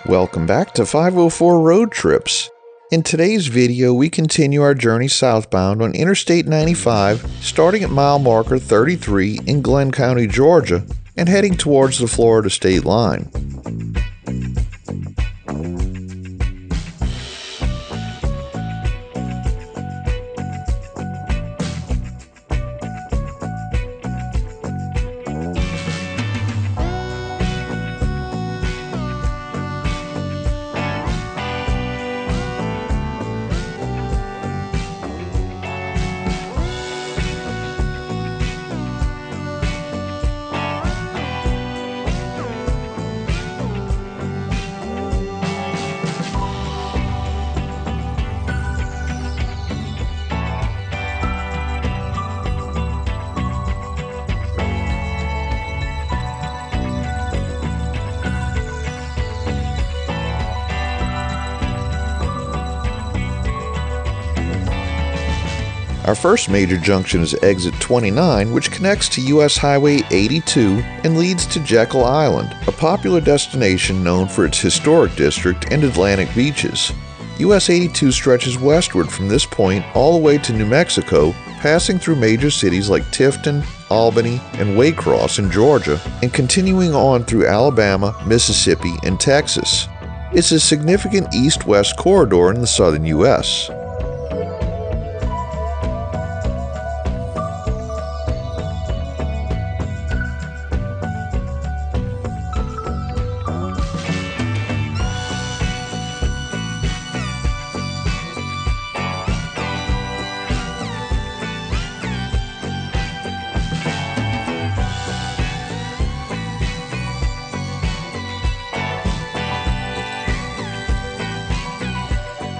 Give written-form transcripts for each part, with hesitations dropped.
Welcome back to 504 Road Trips. In today's video, we continue our journey southbound on Interstate 95, starting at mile marker 33 in Glenn County, Georgia, and heading towards the Florida state line. Our first major junction is exit 29, which connects to US Highway 82 and leads to Jekyll Island, a popular destination known for its historic district and Atlantic beaches. US 82 stretches westward from this point all the way to New Mexico, passing through major cities like Tifton, Albany, and Waycross in Georgia, and continuing on through Alabama, Mississippi, and Texas. It's a significant east-west corridor in the southern US.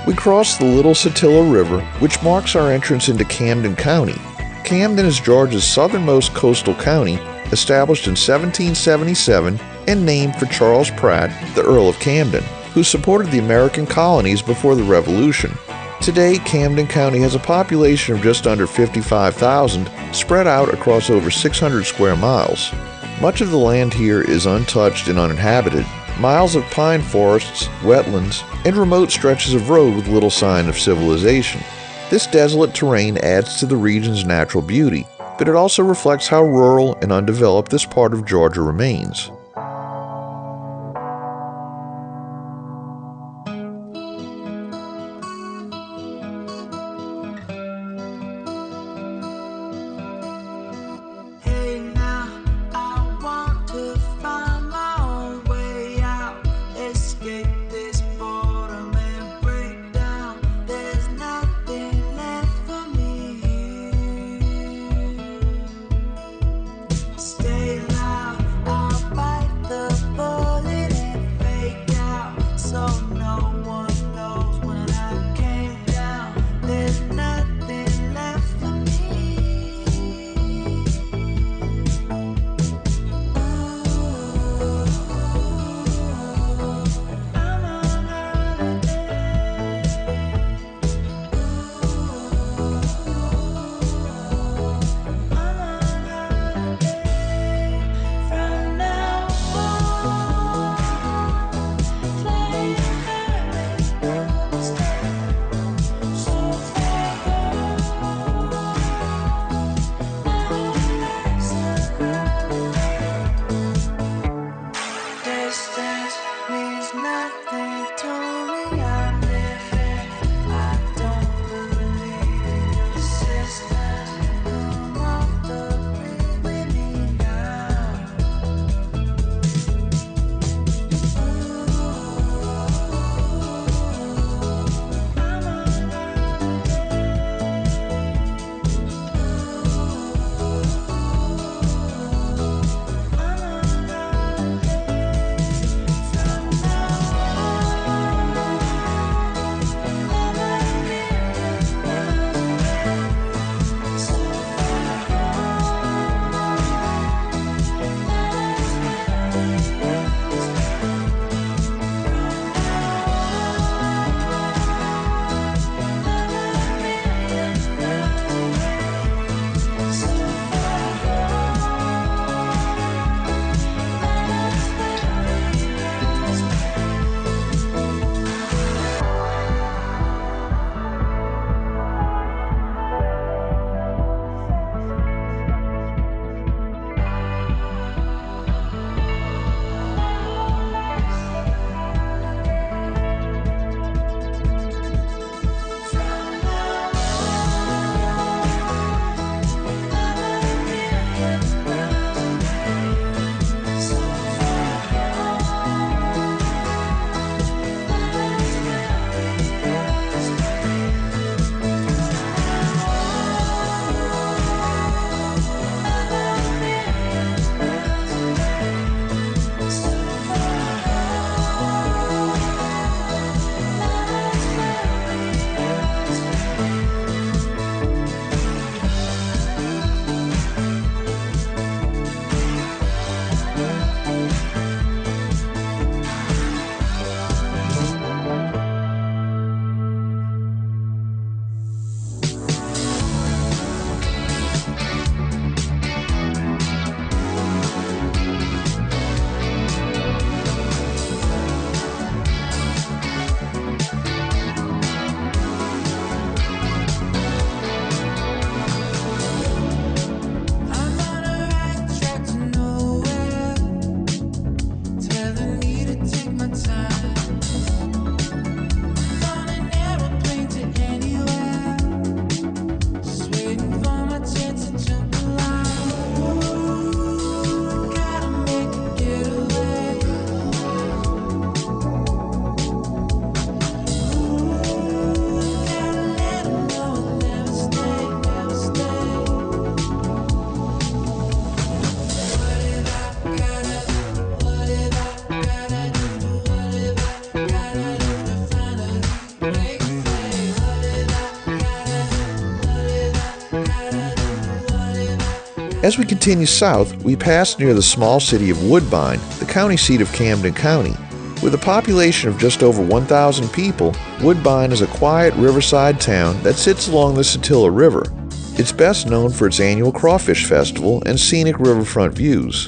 We cross the Little Satilla River, which marks our entrance into Camden County. Camden is Georgia's southernmost coastal county, established in 1777 and named for Charles Pratt, the Earl of Camden, who supported the American colonies before the Revolution. Today, Camden County has a population of just under 55,000, spread out across over 600 square miles. Much of the land here is untouched and uninhabited. Miles of pine forests, wetlands, and remote stretches of road with little sign of civilization. This desolate terrain adds to the region's natural beauty, but it also reflects how rural and undeveloped this part of Georgia remains. Stay loud, I'll As we continue south, we pass near the small city of Woodbine, the county seat of Camden County. With a population of just over 1,000 people, Woodbine is a quiet riverside town that sits along the Satilla River. It's best known for its annual crawfish festival and scenic riverfront views.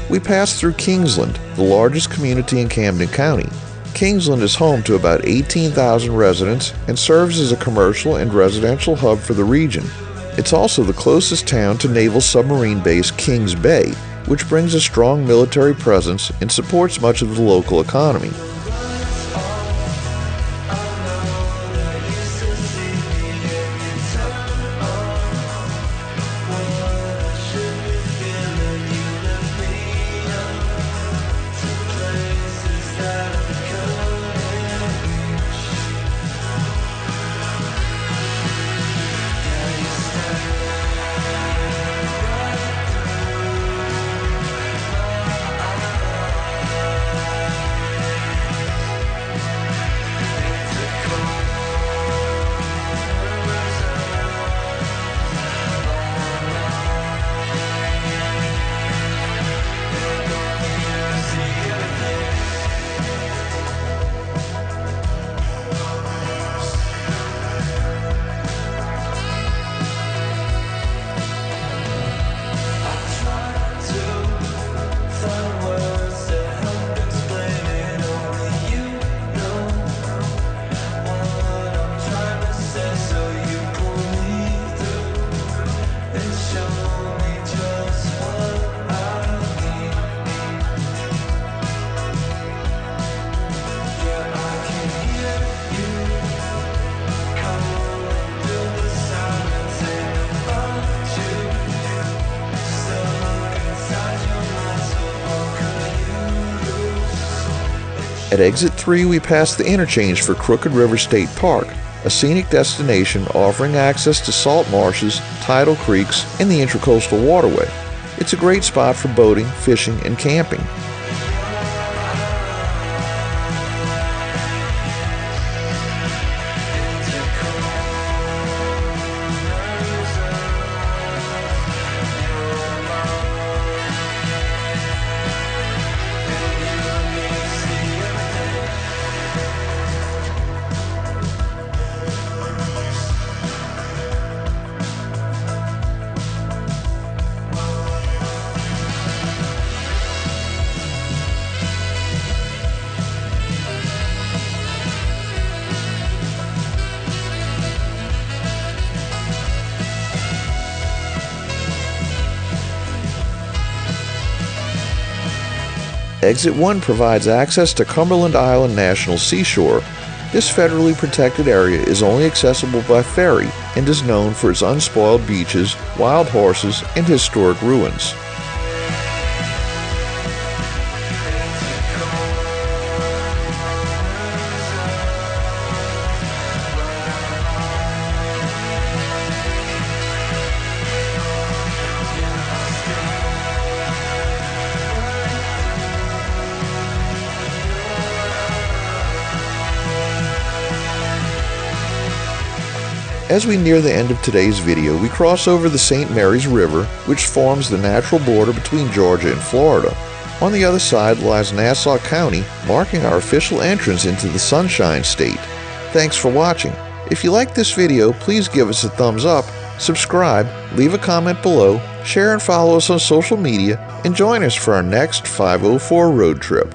We pass through Kingsland, the largest community in Camden County. Kingsland is home to about 18,000 residents and serves as a commercial and residential hub for the region. It's also the closest town to Naval Submarine Base Kings Bay, which brings a strong military presence and supports much of the local economy. At exit 3, we pass the interchange for Crooked River State Park, a scenic destination offering access to salt marshes, tidal creeks, and the Intracoastal Waterway. It's a great spot for boating, fishing, and camping. Exit 1 provides access to Cumberland Island National Seashore. This federally protected area is only accessible by ferry and is known for its unspoiled beaches, wild horses, and historic ruins. As we near the end of today's video, we cross over the St. Mary's River, which forms the natural border between Georgia and Florida. On the other side lies Nassau County, marking our official entrance into the Sunshine State. Thanks for watching. If you liked this video, please give us a thumbs up, subscribe, leave a comment below, share and follow us on social media, and join us for our next 504 road trip.